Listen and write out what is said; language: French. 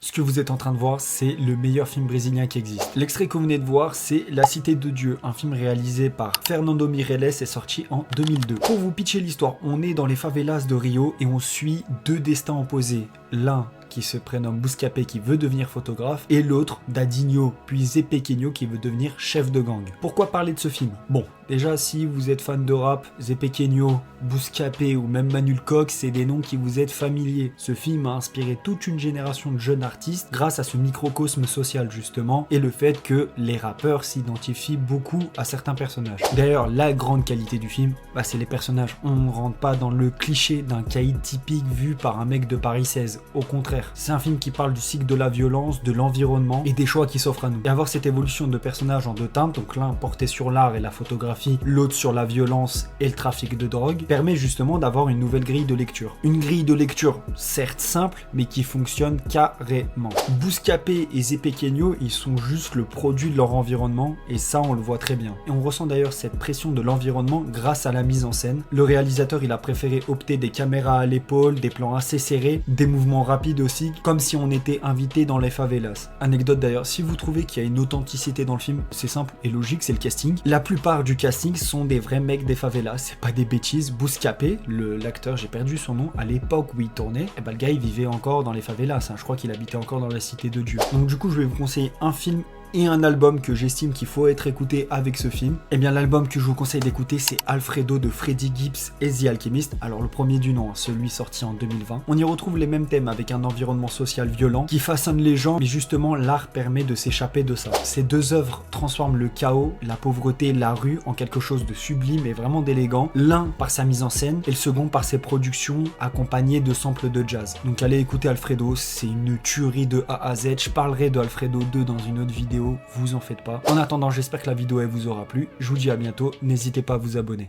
Ce que vous êtes en train de voir, c'est le meilleur film brésilien qui existe. L'extrait que vous venez de voir, c'est La Cité de Dieu, un film réalisé par Fernando Meirelles et sorti en 2002. Pour vous pitcher l'histoire, on est dans les favelas de Rio et on suit deux destins opposés. L'un qui se prénomme Bouscapé qui veut devenir photographe et l'autre, Dadinho puis Zé Pequeno qui veut devenir chef de gang. Pourquoi parler de ce film? Bon, déjà si vous êtes fan de rap, Zé Pequeno, Bouscapé ou même Manu Coq, c'est des noms qui vous êtes familiers. Ce film a inspiré toute une génération de jeunes artistes grâce à ce microcosme social justement et le fait que les rappeurs s'identifient beaucoup à certains personnages. D'ailleurs, la grande qualité du film, c'est les personnages. On ne rentre pas dans le cliché d'un caïd typique vu par un mec de Paris 16. Au contraire, c'est un film qui parle du cycle de la violence, de l'environnement et des choix qui s'offrent à nous. Et avoir cette évolution de personnages en deux teintes, donc l'un porté sur l'art et la photographie, l'autre sur la violence et le trafic de drogue, permet justement d'avoir une nouvelle grille de lecture. Une grille de lecture certes simple, mais qui fonctionne carrément. Bouscapé et Zé Pequeno, ils sont juste le produit de leur environnement et ça on le voit très bien. Et on ressent d'ailleurs cette pression de l'environnement grâce à la mise en scène. Le réalisateur il a préféré opter des caméras à l'épaule, des plans assez serrés, des mouvements rapides aussi, comme si on était invité dans les favelas. Anecdote d'ailleurs, si vous trouvez qu'il y a une authenticité dans le film, c'est simple et logique, c'est le casting. La plupart du casting sont des vrais mecs des favelas, c'est pas des bêtises. Bouscapé, l'acteur, j'ai perdu son nom, à l'époque où il tournait, le gars il vivait encore dans les favelas, je crois qu'il habitait encore dans la Cité de Dieu. Donc du coup je vais vous conseiller un film et un album que j'estime qu'il faut être écouté avec ce film. Et bien l'album que je vous conseille d'écouter, c'est Alfredo de Freddie Gibbs et The Alchemist. Alors le premier du nom, celui sorti en 2020. On y retrouve les mêmes thèmes avec un environnement social violent qui façonne les gens, mais justement l'art permet de s'échapper de ça. Ces deux œuvres transforment le chaos, la pauvreté, la rue en quelque chose de sublime et vraiment d'élégant. L'un par sa mise en scène et le second par ses productions accompagnées de samples de jazz. Donc allez écouter Alfredo, c'est une tuerie de A à Z. Je parlerai de Alfredo 2 dans une autre vidéo. Vous en faites pas. En attendant, j'espère que la vidéo elle vous aura plu. Je vous dis à bientôt. N'hésitez pas à vous abonner.